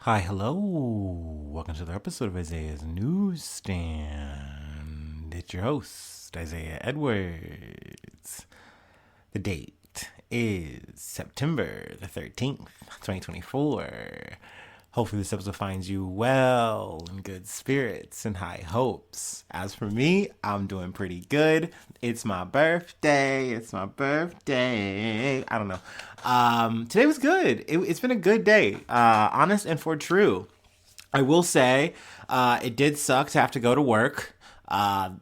Hi, hello. Welcome to the episode of Isaiah's Newsstand. It's your host, Isaiah Edwards. The date is September the 13th, 2024. Hopefully this episode finds you well, in good spirits, and high hopes. As for me, I'm doing pretty good. It's my birthday. I don't know. Today was good. It's been a good day. Honest and for true. I will say, it did suck to have to go to work. I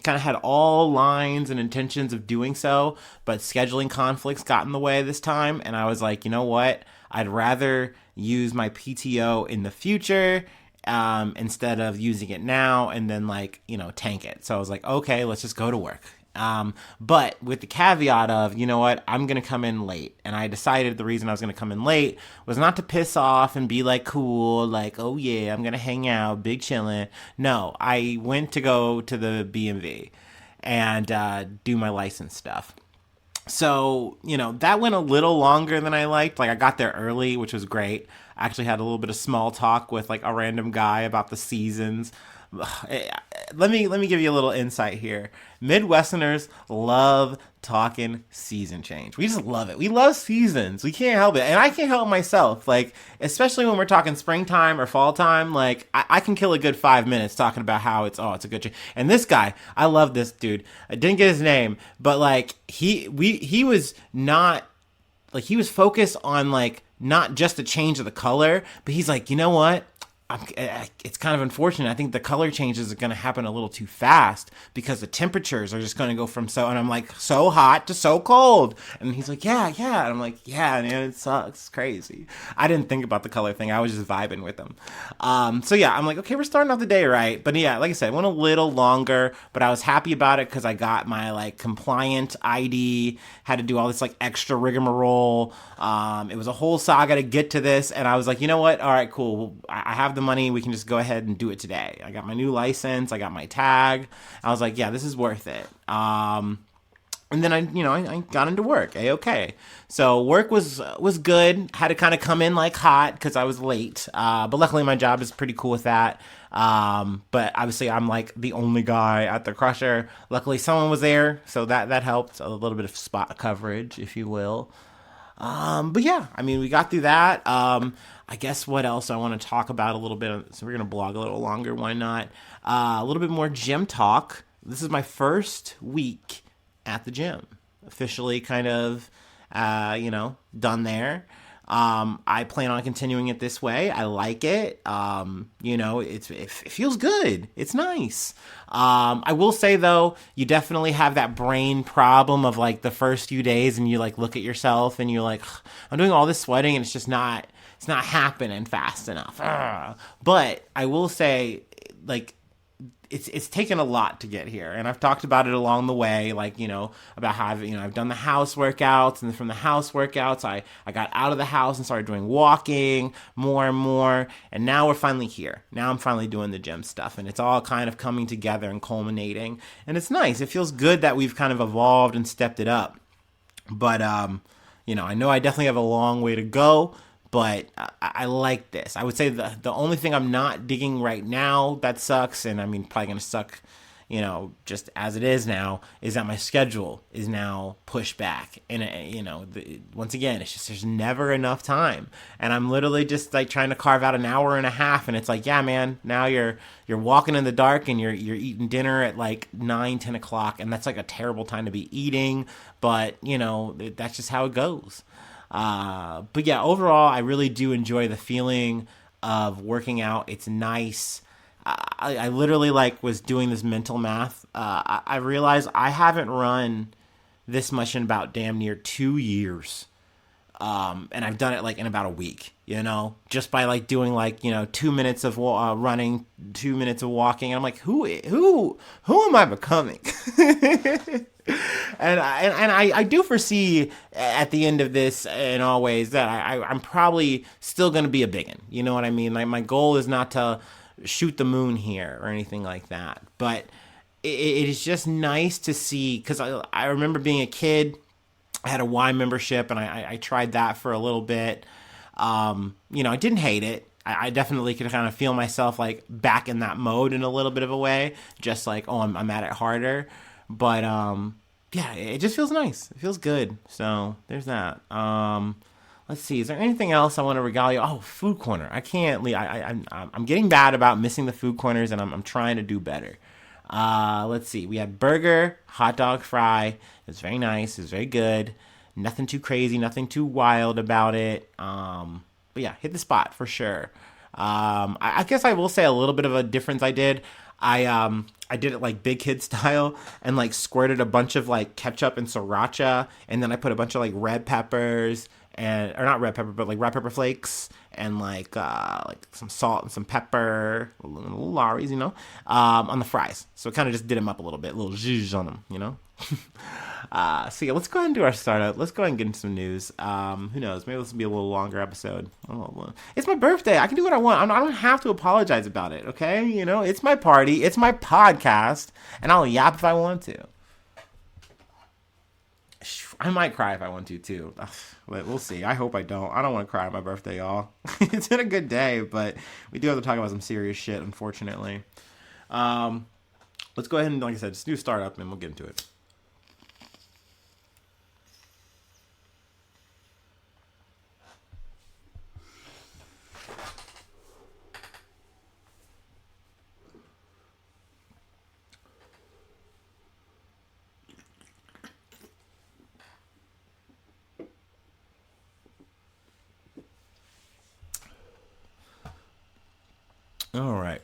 kind of had all lines and intentions of doing so, but scheduling conflicts got in the way this time, and I was like, you know what? I'd rather use my PTO in the future instead of using it now and then tank it. So I was like, okay, let's just go to work. But with the caveat of, you know what, I'm going to come in late. And I decided the reason I was going to come in late was not to piss off and be like cool, like, oh yeah, I'm going to hang out, big chillin'. No, I went to go to the BMV and do my license stuff. So, that went a little longer than I liked. Like, I got there early, which was great. I actually had a little bit of small talk with like a random guy about the seasons. Let me give you a little insight here. Midwesterners love talking season change. We just love it. We love seasons. We can't help it. And I can't help myself. Like, especially when we're talking springtime or fall time, like I can kill a good 5 minutes talking about how it's a good change. And this guy, I love this dude. I didn't get his name, but like he was not like he was focused on like not just the change of the color, but he's like, you know what? It's kind of unfortunate. I think the color changes are going to happen a little too fast because the temperatures are just going to go from and I'm like, so hot to so cold. And he's like, yeah. And I'm like, yeah, man, it sucks. It's crazy. I didn't think about the color thing. I was just vibing with him. So yeah, I'm like, okay, we're starting off the day right. But yeah, like I said, it went a little longer, but I was happy about it because I got my like compliant ID, had to do all this like extra rigmarole. It was a whole saga to get to this. And I was like, you know what? All right, cool. I have the money. We can just go ahead and do it today. I got my new license. I got my tag. I was like, yeah, this is worth it. And then I got into work. Okay. So work was good. Had to kind of come in like hot because I was late. But luckily my job is pretty cool with that. But obviously I'm like the only guy at the crusher. Luckily someone was there, so that helped a little bit of spot coverage, if you will. But yeah, I mean, we got through that. I guess what else I want to talk about a little bit. So we're going to blog a little longer. Why not? A little bit more gym talk. This is my first week at the gym. Officially kind of, done there. I plan on continuing it this way. I like it. It feels good. It's nice. I will say though, you definitely have that brain problem of like the first few days and you like look at yourself and you're like, I'm doing all this sweating and it's not happening fast enough. But I will say like, it's taken a lot to get here, and I've talked about it along the way, like about how I've done the house workouts, and from the house workouts I got out of the house and started doing walking more and more, and now we're finally here. Now I'm finally doing the gym stuff, and it's all kind of coming together and culminating, and it's nice. It feels good that we've kind of evolved and stepped it up, but I know I definitely have a long way to go. But I like this. I would say the only thing I'm not digging right now that sucks, and I mean probably gonna suck, just as it is now, is that my schedule is now pushed back, and once again, it's just there's never enough time, and I'm literally just like trying to carve out an hour and a half, and it's like, yeah, man, now you're walking in the dark and you're eating dinner at like 9-10 o'clock, and that's like a terrible time to be eating, but that's just how it goes. But yeah, overall, I really do enjoy the feeling of working out. It's nice. I literally was doing this mental math. I realized I haven't run this much in about damn near 2 years. And I've done it in about a week, just by doing 2 minutes of running, 2 minutes of walking. And I'm like, who am I becoming? And I do foresee at the end of this in all ways that I'm probably still going to be a biggin. You know what I mean? My goal is not to shoot the moon here or anything like that. But it is just nice to see, because I remember being a kid. I had a Y membership and I tried that for a little bit. I didn't hate it. I definitely could kind of feel myself like back in that mode in a little bit of a way, just like, oh, I'm at it harder. But yeah, it just feels nice. It feels good. So there's that. Let's see. Is there anything else I want to regale you? Oh, food corner. I can't leave. I'm getting bad about missing the food corners, and I'm trying to do better. Let's see. We had burger, hot dog, fry. It's very nice. It's very good. Nothing too crazy. Nothing too wild about it. But yeah, hit the spot for sure. I guess I will say a little bit of a difference I did. I did it like big kid style and like squirted a bunch of like ketchup and sriracha, and then I put a bunch of like red peppers and, or not red pepper, but like red pepper flakes and like some salt and some pepper, little Lawry's, on the fries. So it kind of just did them up a little bit, a little zhuzh on them. So yeah, let's go ahead and do our startup. Let's go ahead and get into some news. Who knows? Maybe this will be a little longer episode. It's my birthday. I can do what I want. I don't have to apologize about it. Okay, it's my party. It's my podcast, and I'll yap if I want to. I might cry if I want to too. We'll see. I hope I don't. I don't want to cry on my birthday, y'all. It's been a good day, but we do have to talk about some serious shit, unfortunately. Let's go ahead and, like I said, just do a startup, and we'll get into it. All right.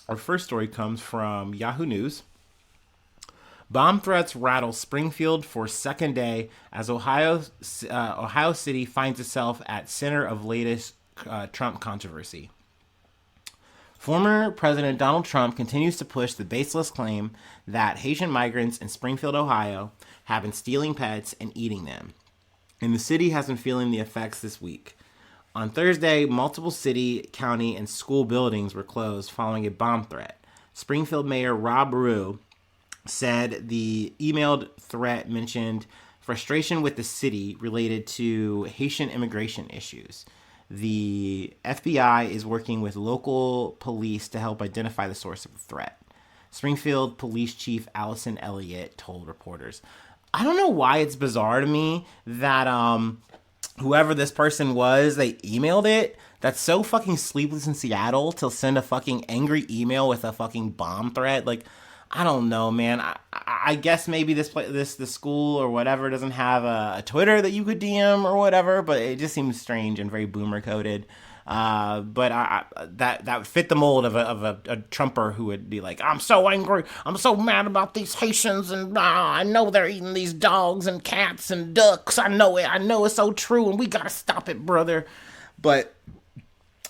Our first story comes from Yahoo News. Bomb threats rattle Springfield for second day as Ohio City finds itself at center of latest Trump controversy. Former President Donald Trump continues to push the baseless claim that Haitian migrants in Springfield, Ohio, have been stealing pets and eating them. And the city has been feeling the effects this week. On Thursday, multiple city, county, and school buildings were closed following a bomb threat. Springfield Mayor Rob Rue said the emailed threat mentioned frustration with the city related to Haitian immigration issues. The FBI is working with local police to help identify the source of the threat. Springfield Police Chief Allison Elliott told reporters. I don't know why it's bizarre to me that whoever this person was, they emailed it. That's so fucking Sleepless in Seattle to send a fucking angry email with a fucking bomb threat. Like, I don't know, man. I guess maybe the school or whatever doesn't have a Twitter that you could DM or whatever, but it just seems strange and very boomer coded. But that would fit the mold of a Trumper who would be like, I'm so angry, I'm so mad about these Haitians, and I know they're eating these dogs and cats and ducks. I know it's so true, and we gotta stop it, brother. But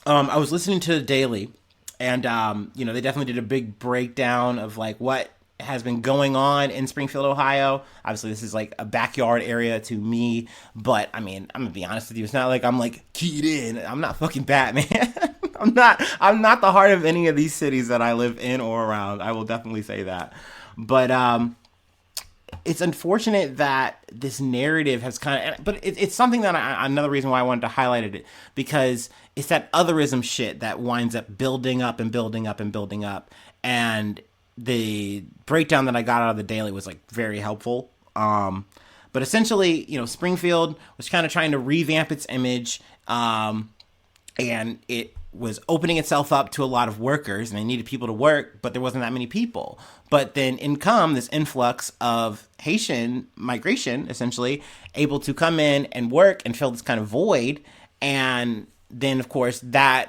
I was listening to the Daily, and they definitely did a big breakdown of like what has been going on in Springfield, Ohio. Obviously, this is like a backyard area to me, but I mean, I'm gonna be honest with you. It's not like I'm like keyed in. I'm not fucking Batman. I'm not the heart of any of these cities that I live in or around. I will definitely say that. But it's unfortunate that this narrative has but it's something that another reason why I wanted to highlight it, because it's that otherism shit that winds up building up and building up and building up. And the breakdown that I got out of the Daily was like very helpful. But essentially, Springfield was kind of trying to revamp its image, and it was opening itself up to a lot of workers, and they needed people to work, but there wasn't that many people. But then in come this influx of Haitian migration, essentially able to come in and work and fill this kind of void. And then, of course, this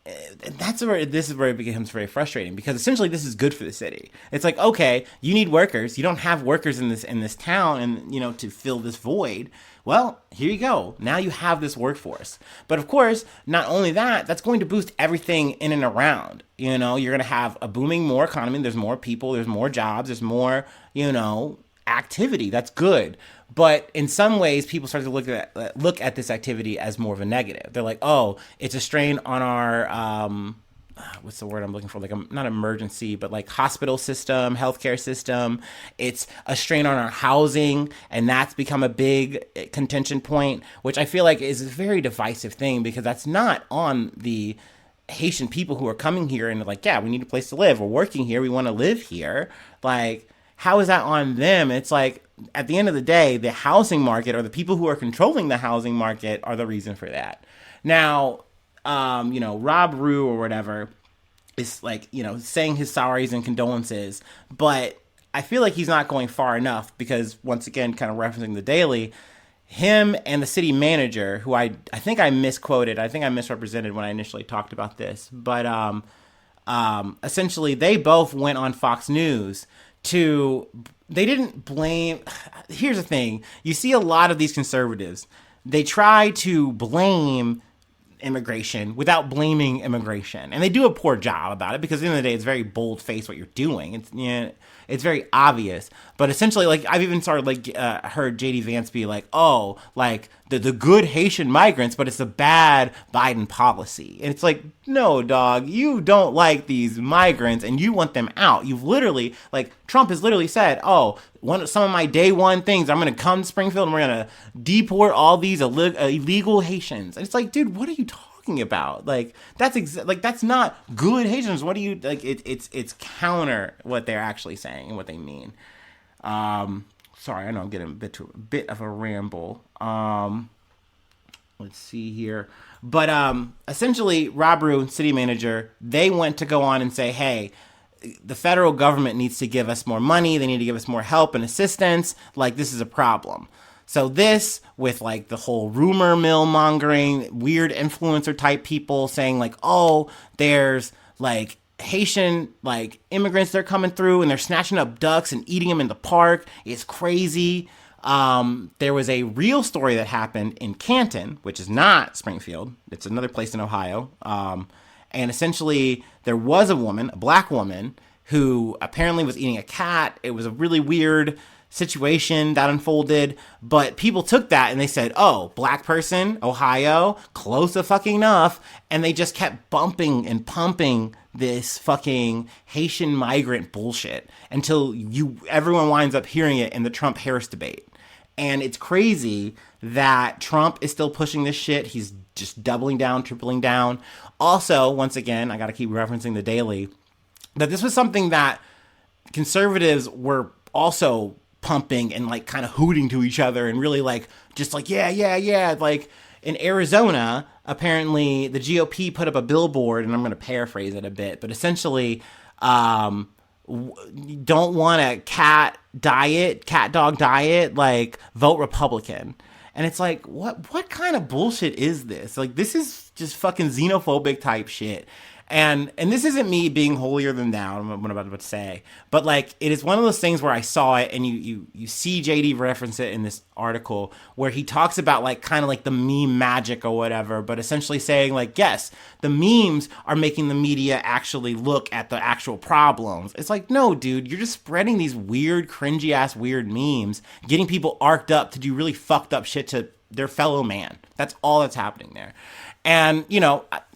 is where it becomes very frustrating, because essentially this is good for the city. It's like, okay, you need workers. You don't have workers in this town, and to fill this void. Well, here you go. Now you have this workforce. But of course, not only that, that's going to boost everything in and around. You're going to have a booming more economy. There's more people. There's more jobs. There's more, activity. That's good. But in some ways, people start to look at this activity as more of a negative. They're like, oh, it's a strain on what's the word I'm looking for? Like not emergency, but like hospital system, healthcare system. It's a strain on our housing, and that's become a big contention point, which I feel like is a very divisive thing because that's not on the Haitian people who are coming here and like, yeah, we need a place to live. We're working here. We want to live here. Like, how is that on them? It's like, at the end of the day, the housing market or the people who are controlling the housing market are the reason for that. Now, Rob Rue or whatever is like, saying his sorries and condolences, but I feel like he's not going far enough because once again, kind of referencing the Daily, him and the city manager, who I think I misquoted, I think I misrepresented when I initially talked about this, but essentially they both went on Fox News they didn't blame. Here's the thing. You see a lot of these conservatives, they try to blame immigration without blaming immigration. And they do a poor job about it because at the end of the day, it's very bold-faced what you're doing. It's very obvious. But essentially, like, I've even started, heard J.D. Vance be like, oh, like, the good Haitian migrants, but it's a bad Biden policy. And it's like, no, dog, you don't like these migrants and you want them out. You've literally, like, Trump has literally said, oh, some of my day one things, I'm going to come to Springfield and we're going to deport all these illegal Haitians. And it's like, dude, what are you talking about? Like, that's not good Haitians. What do you, like, it's counter what they're actually saying and what they mean. Sorry, I know I'm getting a bit of a ramble. Let's see here. But essentially, Rob Rue, city manager, they went to go on and say, hey, the federal government needs to give us more money. They need to give us more help and assistance. Like, this is a problem. So this, with like the whole rumor mill mongering, weird influencer type people saying like, oh, there's like Haitian like immigrants, they're coming through and they're snatching up ducks and eating them in the park. It's crazy. There was a real story that happened in Canton, which is not Springfield. It's another place in Ohio. And essentially there was a black woman, who apparently was eating a cat. It was a really weird situation that unfolded, but people took that and they said, oh, black person, Ohio, close to fucking enough. And they just kept bumping and pumping this fucking Haitian migrant bullshit until everyone winds up hearing it in the Trump-Harris debate. And it's crazy that Trump is still pushing this shit. He's just doubling down, tripling down. Also, once again, I got to keep referencing the Daily, that this was something that conservatives were also pumping and like kind of hooting to each other and really like, just like, yeah. Like in Arizona, apparently the GOP put up a billboard, and I'm going to paraphrase it a bit, but essentially, don't want a cat dog diet, like vote Republican. And it's like, what kind of bullshit is this? Like, this is just fucking xenophobic type shit. And this isn't me being holier than thou, what I'm about to say, but like, it is one of those things where I saw it, and you see JD reference it in this article where he talks about like kind of like the meme magic or whatever, but essentially saying like, yes, the memes are making the media actually look at the actual problems. It's like, no, dude, you're just spreading these weird, cringy ass weird memes, getting people arced up to do really fucked up shit to their fellow man. That's all that's happening there. And,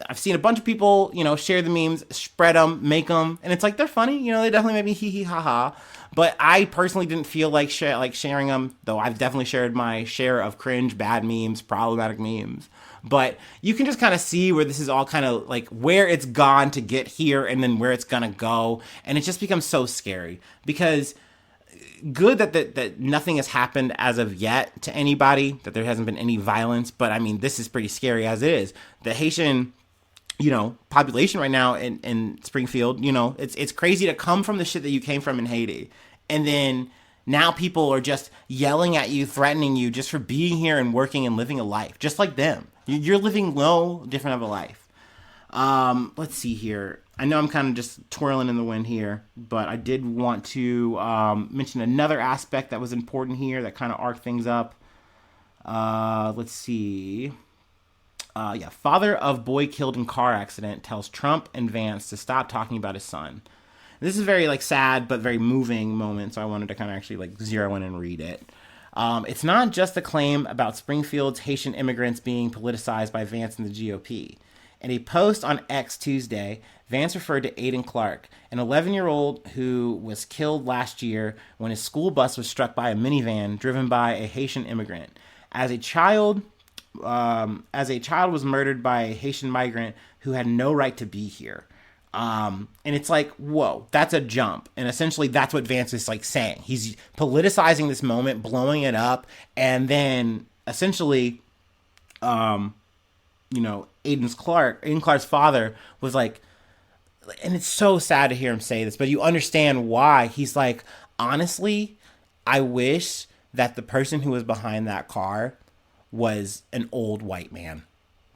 I've seen a bunch of people, share the memes, spread them, make them. And it's like, they're funny. They definitely make me hee hee ha ha. But I personally didn't feel like sharing them, though I've definitely shared my share of cringe, bad memes, problematic memes. But you can just kind of see where this is all kind of like where it's gone to get here and then where it's going to go. And it just becomes so scary because good that nothing has happened as of yet to anybody, that there hasn't been any violence. But I mean, this is pretty scary as it is. The Haitian, population right now in Springfield, it's crazy to come from the shit that you came from in Haiti. And then now people are just yelling at you, threatening you just for being here and working and living a life just like them. You're living no different of a life. Let's see here. I know I'm kind of just twirling in the wind here, but I did want to mention another aspect that was important here that kind of arced things up. Let's see. Father of boy killed in car accident tells Trump and Vance to stop talking about his son. This is a very sad but very moving moment, so I wanted to kind of actually zero in and read it. It's not just a claim about Springfield's Haitian immigrants being politicized by Vance and the GOP. In a post on X Tuesday, Vance referred to Aiden Clark, an 11-year-old who was killed last year when his school bus was struck by a minivan driven by a Haitian immigrant. As a child was murdered by a Haitian migrant who had no right to be here. And it's like, whoa, that's a jump. And essentially that's what Vance is like saying. He's politicizing this moment, blowing it up, and then essentially, Aiden Clark's father was like, and it's so sad to hear him say this, but you understand why. He's like, honestly, I wish that the person who was behind that car was an old white man,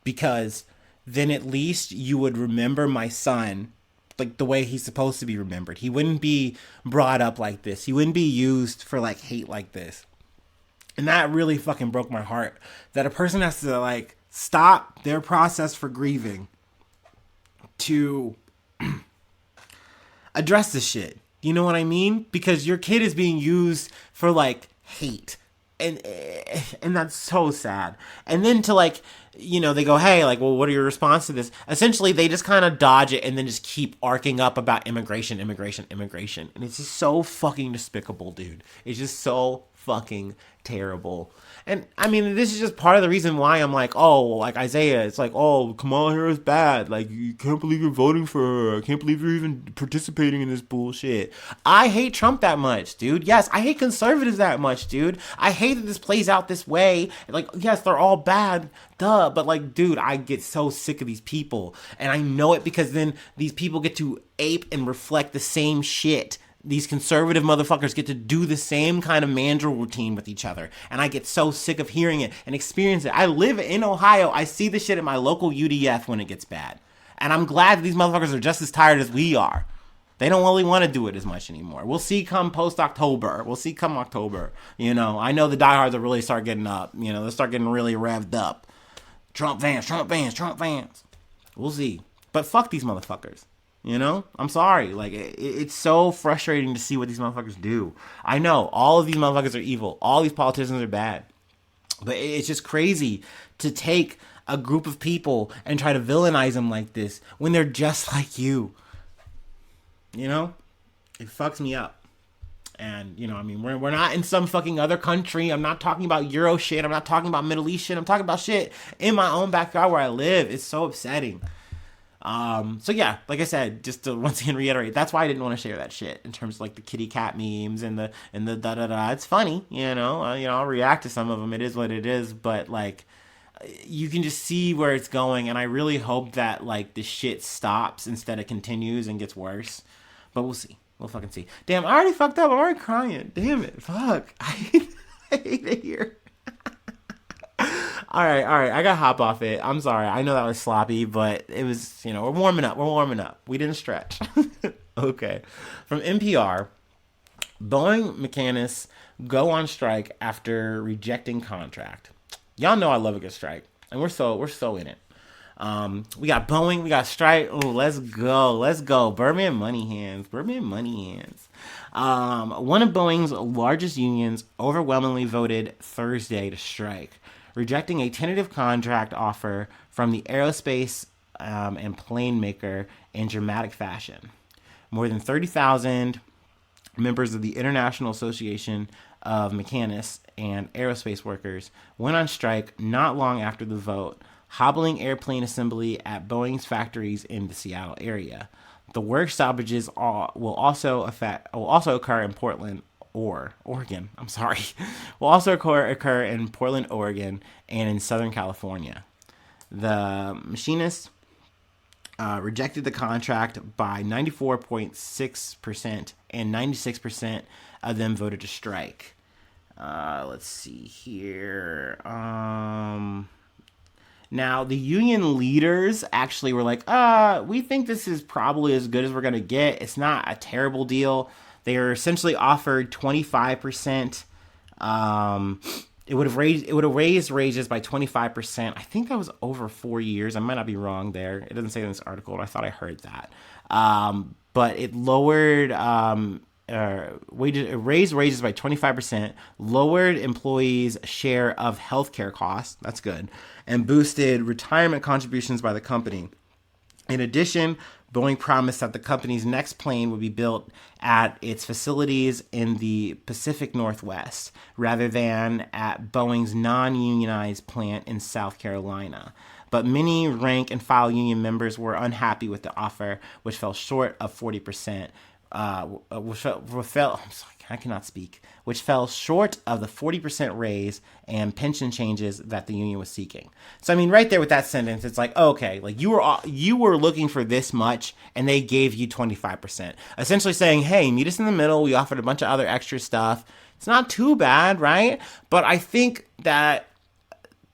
because then at least you would remember my son like the way he's supposed to be remembered. He wouldn't be brought up like this. He wouldn't be used for like hate like this. And that really fucking broke my heart, that a person has to like stop their process for grieving to address this shit. You know what I mean? Because your kid is being used for like hate. And that's so sad. And then to like, they go, hey, like, well, what are your response to this? Essentially, they just kind of dodge it and then just keep arcing up about immigration. And it's just so fucking despicable, dude. It's just so fucking terrible. And I mean, this is just part of the reason why I'm like, oh, like Isaiah, it's like, oh, Kamala Harris bad. Like, you can't believe you're voting for her. I can't believe you're even participating in this bullshit. I hate Trump that much, dude. Yes, I hate conservatives that much, dude. I hate that this plays out this way. Like, yes, they're all bad, duh. But like, dude, I get so sick of these people. And I know it because then these people get to ape and reflect the same shit. These conservative motherfuckers get to do the same kind of mandrill routine with each other. And I get so sick of hearing it and experience it. I live in Ohio. I see the shit at my local UDF when it gets bad. And I'm glad that these motherfuckers are just as tired as we are. They don't really want to do it as much anymore. We'll see come post-October. We'll see come October. I know the diehards will really start getting up. They'll start getting really revved up. Trump Vance. We'll see. But fuck these motherfuckers. I'm sorry. Like, it's so frustrating to see what these motherfuckers do. I know all of these motherfuckers are evil. All these politicians are bad. But it's just crazy to take a group of people and try to villainize them like this when they're just like you. It fucks me up. And, we're not in some fucking other country. I'm not talking about Euro shit. I'm not talking about Middle East shit. I'm talking about shit in my own backyard where I live. It's so upsetting. So yeah, like I said, just to once again reiterate, that's why I didn't want to share that shit in terms of like the kitty cat memes and the da da da. It's funny, I'll react to some of them. It is what it is, but like, you can just see where it's going, and I really hope that like the shit stops instead of continues and gets worse. But we'll see. We'll fucking see. Damn, I already fucked up. I'm already crying. Damn it. Fuck. I hate it here. All right. I gotta hop off it. I'm sorry. I know that was sloppy, but it was, we're warming up. We didn't stretch. Okay. From NPR, Boeing mechanics go on strike after rejecting contract. Y'all know I love a good strike, and we're so in it. We got Boeing, we got strike. Oh, let's go. Birdman money hands. One of Boeing's largest unions overwhelmingly voted Thursday to strike, rejecting a tentative contract offer from the aerospace and plane maker in dramatic fashion. More than 30,000 members of the International Association of Mechanics and Aerospace Workers went on strike not long after the vote, hobbling airplane assembly at Boeing's factories in the Seattle area. The work stoppages will also occur in Portland, Oregon. Will also occur in Portland, Oregon, and in Southern California. The machinists rejected the contract by 94.6%, and 96% of them voted to strike. Let's see here. Now, the union leaders actually were like, we think this is probably as good as we're going to get. It's not a terrible deal. They were essentially offered 25%. It would have raised wages by 25%. I think that was over 4 years. I might not be wrong there. It doesn't say in this article, but I thought I heard that. But it lowered raised wages by 25%, lowered employees' share of healthcare costs. That's good, and boosted retirement contributions by the company. In addition, Boeing promised that the company's next plane would be built at its facilities in the Pacific Northwest rather than at Boeing's non-unionized plant in South Carolina. But many rank and file union members were unhappy with the offer, which fell short of 40%. Which fell short of the 40% raise and pension changes that the union was seeking. So I mean, right there with that sentence, it's like, okay, like you were looking for this much, and they gave you 25%, essentially saying, hey, meet us in the middle. We offered a bunch of other extra stuff. It's not too bad, right? But I think that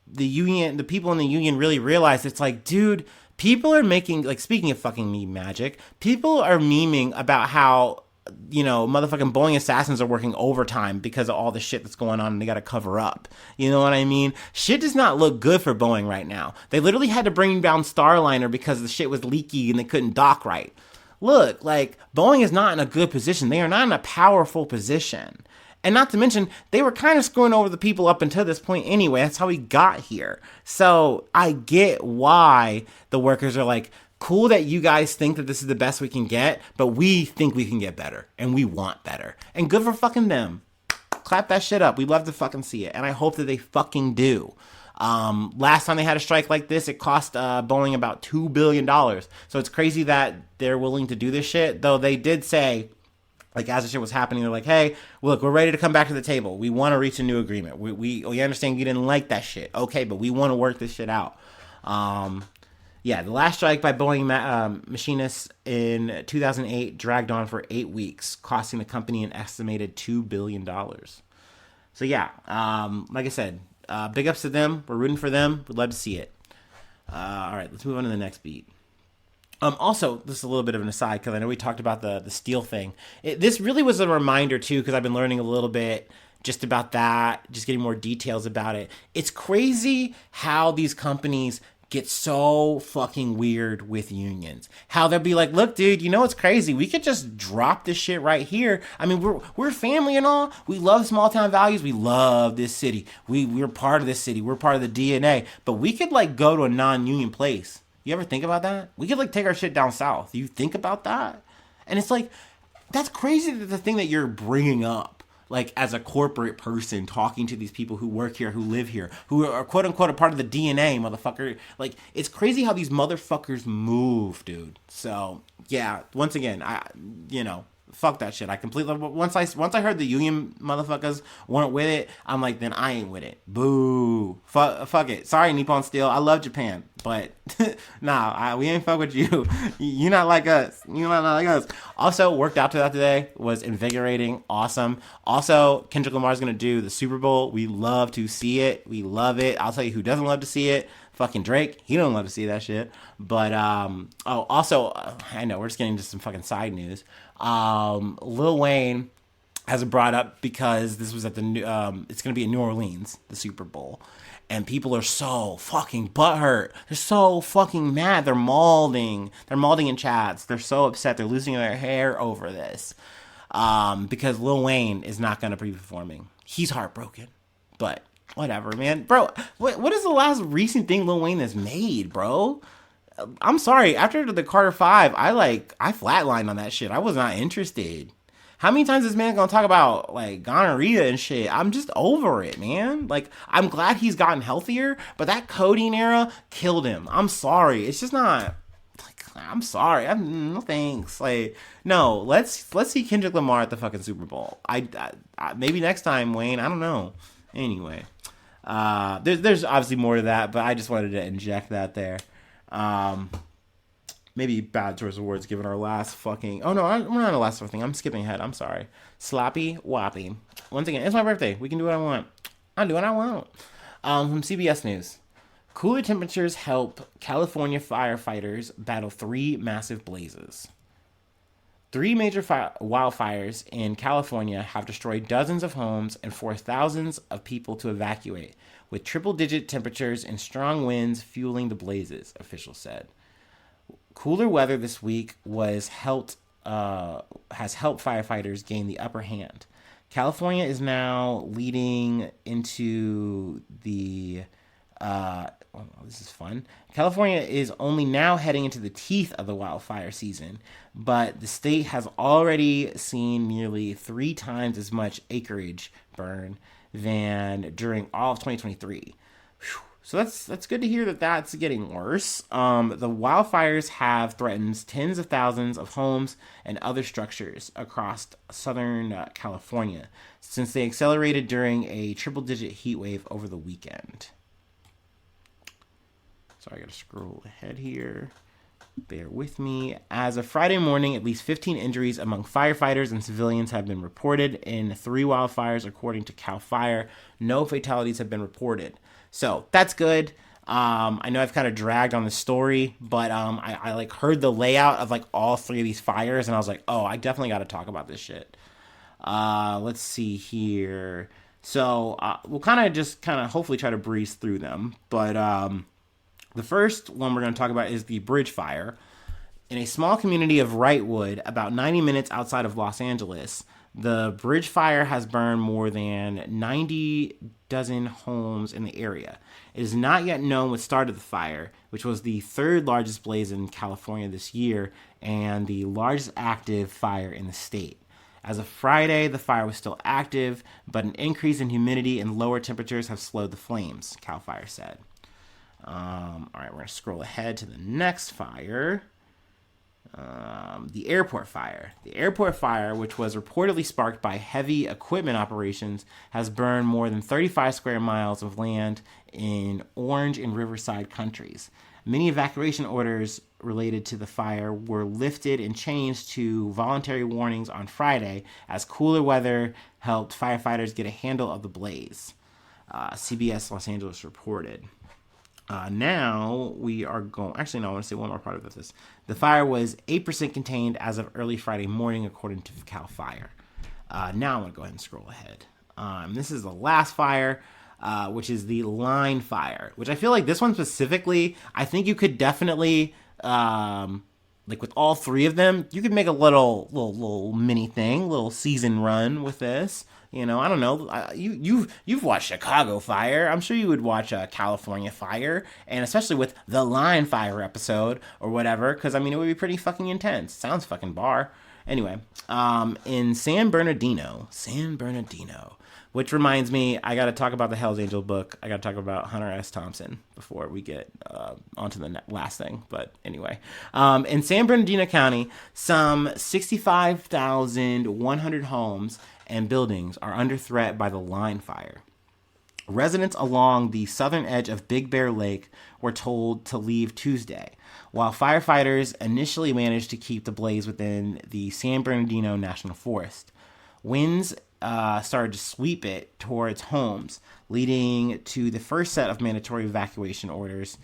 the people in the union really realized it's like, dude, people are making, like, speaking of fucking meme magic, people are memeing about how, you know, motherfucking Boeing assassins are working overtime because of all the shit that's going on and they got to cover up. You know what I mean? Shit does not look good for Boeing right now. They literally had to bring down Starliner because the shit was leaky and they couldn't dock right. Look, like, Boeing is not in a good position. They are not in a powerful position. And not to mention, they were kind of screwing over the people up until this point anyway. That's how we got here. So I get why the workers are like, cool that you guys think that this is the best we can get, but we think we can get better, and we want better. And good for fucking them. Clap that shit up. We'd love to fucking see it, and I hope that they fucking do. Last time they had a strike like this, it cost Boeing about $2 billion. So it's crazy that they're willing to do this shit, though they did say, like, as the shit was happening, they're like, hey, look, we're ready to come back to the table. We want to reach a new agreement. We understand you didn't like that shit. Okay, but we want to work this shit out. Yeah, the last strike by Boeing machinists in 2008 dragged on for 8 weeks, costing the company an estimated $2 billion. So yeah, like I said, big ups to them. We're rooting for them. We'd love to see it. All right, let's move on to the next beat. Also, this is a little bit of an aside because I know we talked about the steel thing. This really was a reminder too, because I've been learning a little bit just about that, just getting more details about it. It's crazy how these companies get so fucking weird with unions. How they'll be like, look, dude, you know what's crazy? We could just drop this shit right here. I mean, we're family and all. We love small town values. We love this city. We're part of this city. We're part of the DNA. But we could, like, go to a non-union place. You ever think about that? We could, like, take our shit down south. You think about that? And it's like, that's crazy that the thing that you're bringing up, like, as a corporate person talking to these people who work here, who live here, who are quote unquote a part of the DNA, motherfucker. Like, it's crazy how these motherfuckers move, dude. So yeah, once again, fuck that shit. I completely, once I heard the union motherfuckers weren't with it, I'm like, then I ain't with it. Boo. Fuck it. Sorry, Nippon Steel. I love Japan, but nah, we ain't fuck with you. You're not like us. You're not like us. Also, worked out to that today. Was invigorating. Awesome. Also, Kendrick Lamar's gonna do the Super Bowl. We love to see it. We love it. I'll tell you who doesn't love to see it. Fucking Drake. He don't love to see that shit. But also, I know we're just getting into some fucking side news. Lil Wayne has it brought up because this was at the it's gonna be in New Orleans, the Super Bowl, and people are so fucking butthurt. They're so fucking mad. They're malding in chats. They're so upset. They're losing their hair over this because Lil Wayne is not gonna be performing. He's heartbroken, but whatever, man. Bro, what is the last recent thing Lil Wayne has made, bro? I'm sorry. After the Carter 5, I flatlined on that shit. I was not interested. How many times is this man gonna talk about, like, gonorrhea and shit? I'm just over it, man. Like, I'm glad he's gotten healthier, but that codeine era killed him. I'm sorry. It's just not. Like, I'm sorry. No thanks. Like, no. Let's see Kendrick Lamar at the fucking Super Bowl. I maybe next time, Wayne. I don't know. Anyway, there's obviously more to that, but I just wanted to inject that there. Maybe bad choice of words given our last fucking... Oh, no, we're not on the last thing. I'm skipping ahead. I'm sorry. Sloppy Whoppy. Once again, it's my birthday. We can do what I want. I'll do what I want. From CBS News. Cooler temperatures help California firefighters battle 3 massive blazes. 3 major wildfires in California have destroyed dozens of homes and forced thousands of people to evacuate, with triple-digit temperatures and strong winds fueling the blazes, officials said. Cooler weather this week was helped has helped firefighters gain the upper hand. California is now leading into the. Oh, this is fun. California is only now heading into the teeth of the wildfire season, but the state has already seen nearly 3 times as much acreage burn than during all of 2023. Whew. So that's good to hear that that's getting worse. The wildfires have threatened tens of thousands of homes and other structures across southern California since they accelerated during a triple-digit heat wave over the weekend. So I got to scroll ahead here. Bear with me. As of Friday morning, at least 15 injuries among firefighters and civilians have been reported in 3 wildfires, according to CAL FIRE. No fatalities have been reported. So that's good. I know I've kind of dragged on the story, but I like heard the layout of like all 3 of these fires, and I was like, oh, I definitely got to talk about this shit. Let's see here. So we'll kind of hopefully try to breeze through them. But the first one we're going to talk about is the bridge fire. In a small community of Wrightwood, about 90 minutes outside of Los Angeles, the bridge fire has burned more than 90 dozen homes in the area. It is not yet known what started the fire, which was the 3rd largest blaze in California this year and the largest active fire in the state. As of Friday, the fire was still active, but an increase in humidity and lower temperatures have slowed the flames, CAL FIRE said. All right, we're going to scroll ahead to the next fire. The airport fire. The airport fire, which was reportedly sparked by heavy equipment operations, has burned more than 35 square miles of land in Orange and Riverside counties. Many evacuation orders related to the fire were lifted and changed to voluntary warnings on Friday as cooler weather helped firefighters get a handle of the blaze. CBS Los Angeles reported. Now we are going. Actually, no, I want to say one more part of this. The fire was 8% contained as of early Friday morning, according to CAL FIRE. Now I'm going to go ahead and scroll ahead. This is the last fire, which is the line fire, which I feel like this one specifically, I think you could definitely, like with all 3 of them, you could make a little mini thing, little season run with this. You know, I don't know. You've watched Chicago Fire. I'm sure you would watch California Fire, and especially with the Line Fire episode or whatever, because I mean it would be pretty fucking intense. Sounds fucking bar. Anyway, in San Bernardino, which reminds me, I got to talk about the Hell's Angel book. I got to talk about Hunter S. Thompson before we get onto the last thing. But anyway, in San Bernardino County, some 65,100 homes and buildings are under threat by the line fire. Residents along the southern edge of Big Bear Lake were told to leave Tuesday, while firefighters initially managed to keep the blaze within the San Bernardino National Forest. Winds started to sweep it towards homes, leading to the first set of mandatory evacuation orders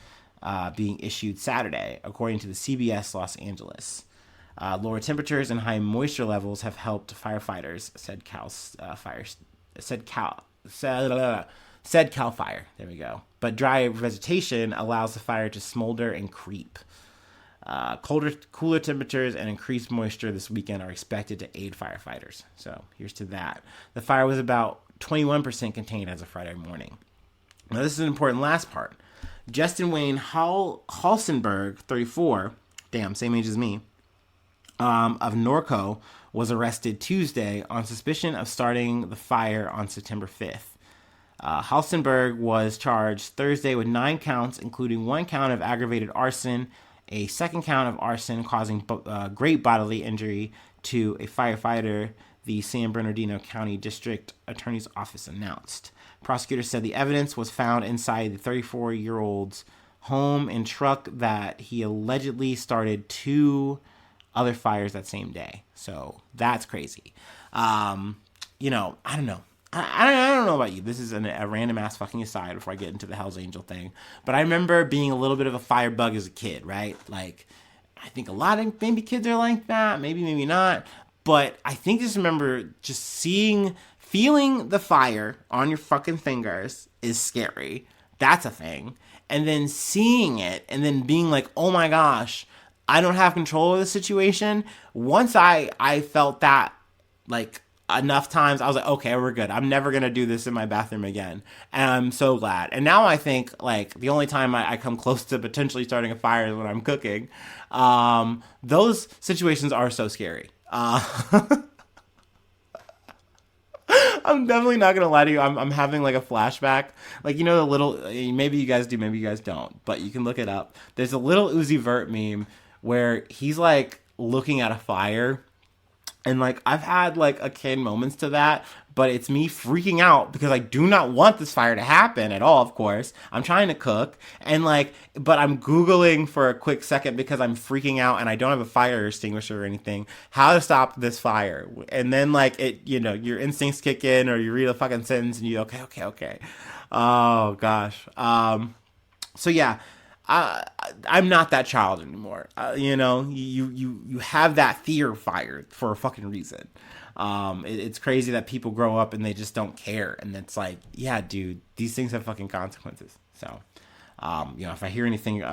being issued Saturday, according to the CBS Los Angeles. Lower temperatures and high moisture levels have helped firefighters, said CAL FIRE. There we go. But dry vegetation allows the fire to smolder and creep. Cooler temperatures and increased moisture this weekend are expected to aid firefighters. So here's to that. The fire was about 21% contained as of Friday morning. Now this is an important last part. Justin Wayne Halstenberg, 34, damn, same age as me, of Norco, was arrested Tuesday on suspicion of starting the fire on September 5th. Halstenberg was charged Thursday with 9 counts, including 1 count of aggravated arson, a 2nd count of arson causing great bodily injury to a firefighter, the San Bernardino County District Attorney's Office announced. Prosecutors said the evidence was found inside the 34-year-old's home and truck that he allegedly started 2 other fires that same day. So that's crazy. You know, I don't know. I don't know about you. This is a random ass fucking aside before I get into the Hell's Angel thing. But I remember being a little bit of a firebug as a kid, right? Like, I think a lot of maybe kids are like that. Maybe not. But I think just remember just feeling the fire on your fucking fingers is scary. That's a thing. And then seeing it and then being like, oh my gosh, I don't have control of the situation. Once I felt that, like, enough times, I was like, okay, we're good. I'm never gonna do this in my bathroom again, and I'm so glad. And now I think, like, the only time I come close to potentially starting a fire is when I'm cooking. Those situations are so scary. I'm definitely not gonna lie to you. I'm having like a flashback. Like, you know, the little, maybe you guys do, maybe you guys don't, but you can look it up. There's a little Uzi Vert meme where he's like looking at a fire, and like I've had like akin moments to that, but it's me freaking out because I do not want this fire to happen at all. Of course, I'm trying to cook, and like, but I'm Googling for a quick second because I'm freaking out and I don't have a fire extinguisher or anything. How to stop this fire? And then like it, you know, your instincts kick in, or you read a fucking sentence and you okay. Oh gosh. So yeah, I'm not that child anymore. You know, you have that fear fired for a fucking reason. It's crazy that people grow up and they just don't care, and it's like, yeah, dude, these things have fucking consequences. So, you know, if I hear anything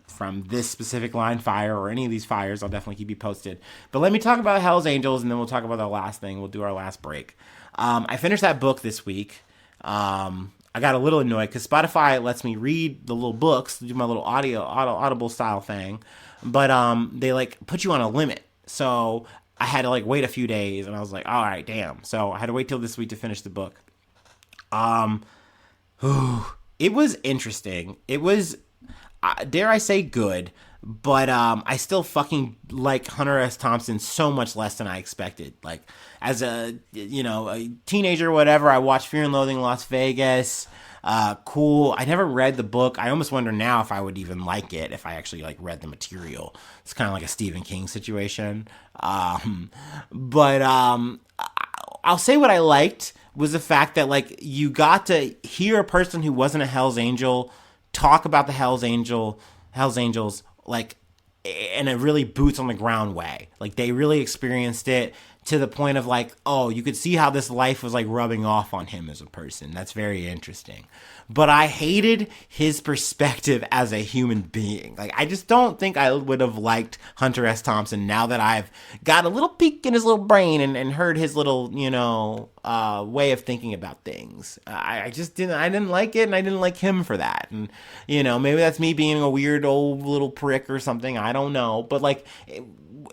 from this specific line fire or any of these fires, I'll definitely keep you posted. But let me talk about Hell's Angels, and then we'll talk about our last thing. We'll do our last break. I finished that book this week. I got a little annoyed because Spotify lets me read the little books, do my little audible style thing, but they like put you on a limit. So I had to like wait a few days, and I was like, all right, damn. So I had to wait till this week to finish the book. It was interesting. It was, dare I say, good. But I still fucking like Hunter S. Thompson so much less than I expected. Like, as a, you know, a teenager or whatever, I watched Fear and Loathing in Las Vegas. Cool. I never read the book. I almost wonder now if I would even like it if I actually like read the material. It's kind of like a Stephen King situation. But I'll say what I liked was the fact that like you got to hear a person who wasn't a Hell's Angel talk about the Hell's Angels, like, in a really boots on the ground way. Like, they really experienced it to the point of like, oh, you could see how this life was like rubbing off on him as a person. That's very interesting. But I hated his perspective as a human being. Like, I just don't think I would have liked Hunter S. Thompson now that I've got a little peek in his little brain and heard his little, you know, way of thinking about things. I didn't like it, and I didn't like him for that. And, you know, maybe that's me being a weird old little prick or something. I don't know. But like,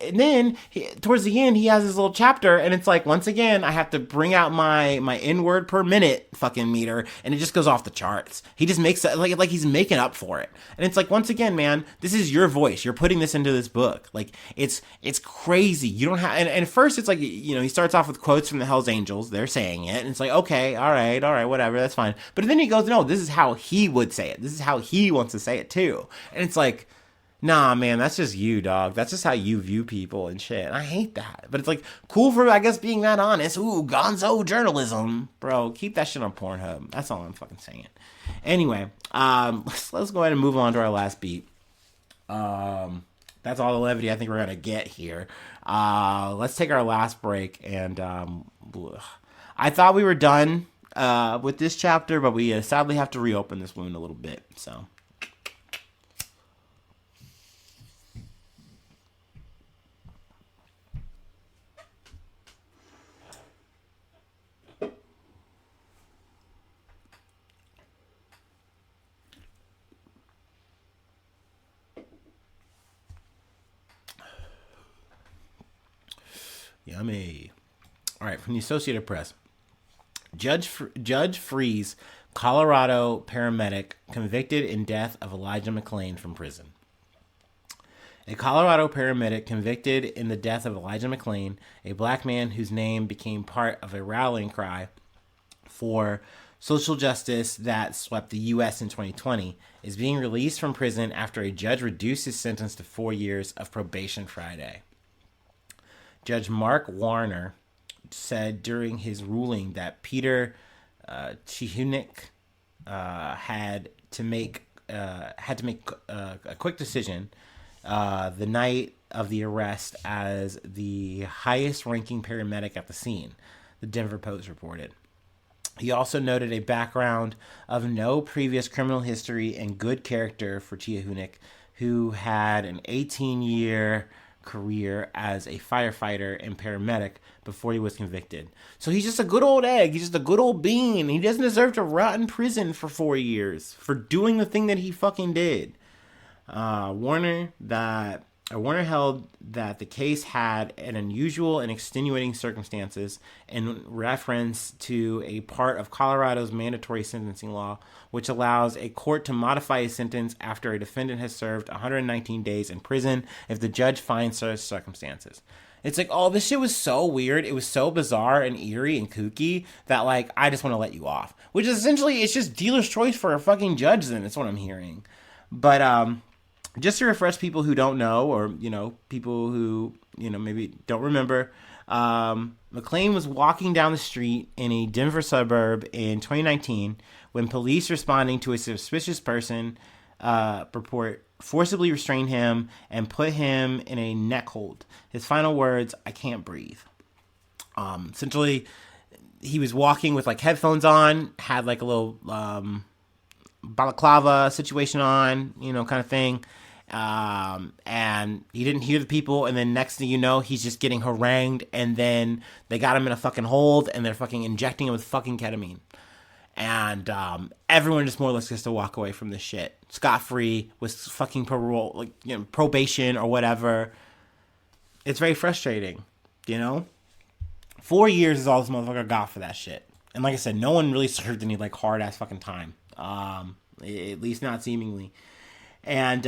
and then towards the end, he has his little chapter, and it's like, once again, I have to bring out my N-word per minute fucking meter, and it just goes off the charts. He just makes it like he's making up for it. And it's like, once again, man, this is your voice. You're putting this into this book. Like, it's crazy. You don't have, and at first it's like, you know, he starts off with quotes from the Hells Angels. They're saying it, and it's like, okay, all right, whatever, that's fine. But then he goes, no, this is how he would say it. This is how he wants to say it too. And it's like, nah, man, that's just you, dog. That's just how you view people and shit. And I hate that. But it's like, cool for, I guess, being that honest. Ooh, gonzo journalism. Bro, keep that shit on Pornhub. That's all I'm fucking saying. Anyway, let's go ahead and move on to our last beat. That's all the levity I think we're going to get here. Let's take our last break. And I thought we were done with this chapter, but we sadly have to reopen this wound a little bit. So... Yummy. All right, from the Associated Press. Judge frees Colorado paramedic convicted in death of Elijah McClain from prison. A Colorado paramedic convicted in the death of Elijah McClain, a black man whose name became part of a rallying cry for social justice that swept the U.S. in 2020, is being released from prison after a judge reduced his sentence to 4 years of probation Friday. Judge Mark Warner said during his ruling that Peter Chihunik had to make a quick decision the night of the arrest as the highest-ranking paramedic at the scene, the Denver Post reported. He also noted a background of no previous criminal history and good character for Chihunik, who had an 18-year career as a firefighter and paramedic before he was convicted. So he's just a good old egg. He's just a good old bean. He doesn't deserve to rot in prison for 4 years for doing the thing that he fucking did. Warner held that the case had an unusual and extenuating circumstances in reference to a part of Colorado's mandatory sentencing law, which allows a court to modify a sentence after a defendant has served 119 days in prison if the judge finds such circumstances. It's like, oh, this shit was so weird. It was so bizarre and eerie and kooky that, like, I just want to let you off. Which is essentially, it's just dealer's choice for a fucking judge then. That's what I'm hearing. But, just to refresh people who don't know, or, people who, maybe don't remember, McClain was walking down the street in a Denver suburb in 2019 when police responding to a suspicious person report forcibly restrained him and put him in a neck hold. His final words, "I can't breathe." Essentially, he was walking with like headphones on, had like a little balaclava situation on, kind of thing. And he didn't hear the people, and then next thing you know, he's just getting harangued, and then they got him in a fucking hold, and they're fucking injecting him with fucking ketamine. And everyone just more or less gets to walk away from this shit scot-free with fucking parole, probation or whatever. It's very frustrating, 4 years is all this motherfucker got for that shit. And like I said, no one really served any like hard ass fucking time. At least not seemingly. And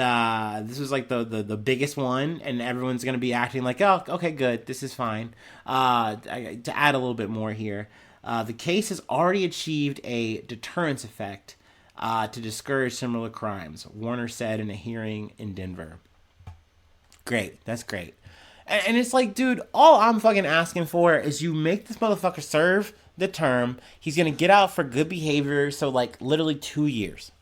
this was like the biggest one, and everyone's going to be acting like, oh, okay, good, this is fine. To add a little bit more here, the case has already achieved a deterrence effect to discourage similar crimes, Warner said in a hearing in Denver. Great, that's great. And it's like, dude, all I'm fucking asking for is you make this motherfucker serve the term. He's going to get out for good behavior, so like literally 2 years.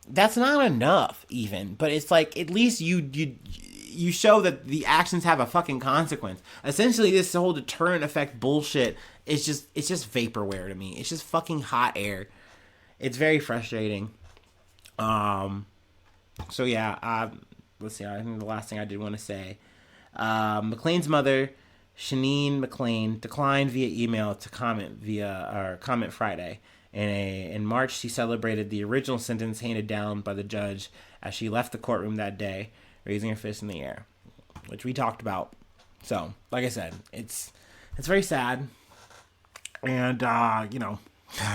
That's not enough even, but it's like at least you show that the actions have a fucking consequence. Essentially, this whole deterrent effect bullshit is just vaporware to me. It's just fucking hot air. It's very frustrating. So yeah, let's see. I think the last thing I did want to say, McClain's mother, Shanine McClain, declined via email to comment comment Friday. In March, she celebrated the original sentence handed down by the judge as she left the courtroom that day, raising her fist in the air, which we talked about. So, like I said, it's very sad. And, I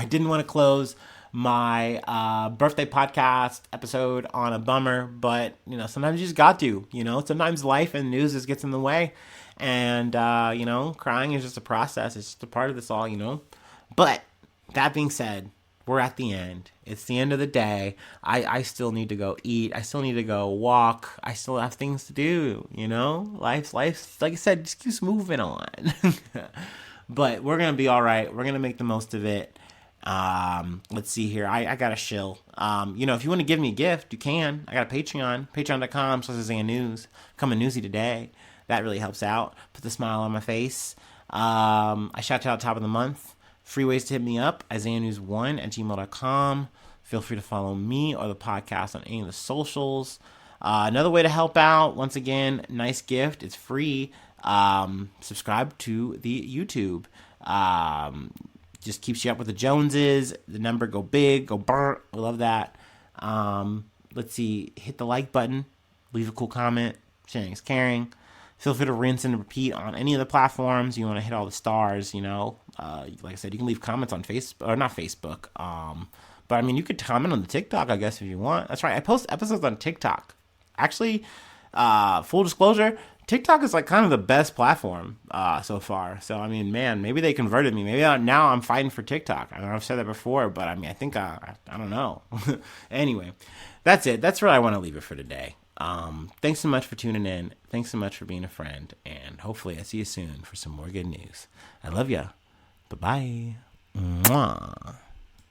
didn't want to close my birthday podcast episode on a bummer, but, sometimes you just got to, sometimes life and news just gets in the way. And, crying is just a process. It's just a part of this all, But that being said, we're at the end. It's the end of the day. I still need to go eat. I still need to go walk. I still have things to do, Life's, like I said, just keeps moving on. But we're going to be all right. We're going to make the most of it. Let's see here. I got a shill. If you want to give me a gift, you can. I got a Patreon. Patreon.com/ZaneNews. Coming newsy today. That really helps out. Put the smile on my face. I shout out top of the month. Free ways to hit me up, IsaiahNews1@gmail.com. Feel free to follow me or the podcast on any of the socials. Another way to help out, once again, nice gift. It's free. Subscribe to the YouTube. Just keeps you up with the Joneses. The number go big, go burr. We love that. Let's see. Hit the like button. Leave a cool comment. Sharing is caring. Feel free to rinse and repeat on any of the platforms. You want to hit all the stars, Like I said, you can leave comments on Facebook, or not Facebook. But I mean, you could comment on the TikTok, I guess, if you want. That's right. I post episodes on TikTok. Actually, full disclosure, TikTok is like kind of the best platform so far. So, I mean, man, maybe they converted me. Maybe now I'm fighting for TikTok. I know I've said that before, but I mean, I think, I don't know. Anyway, that's it. That's where I want to leave it for today. Thanks so much for tuning in. Thanks so much for being a friend. And hopefully I see you soon for some more good news. I love ya. Bye-bye. Mwah.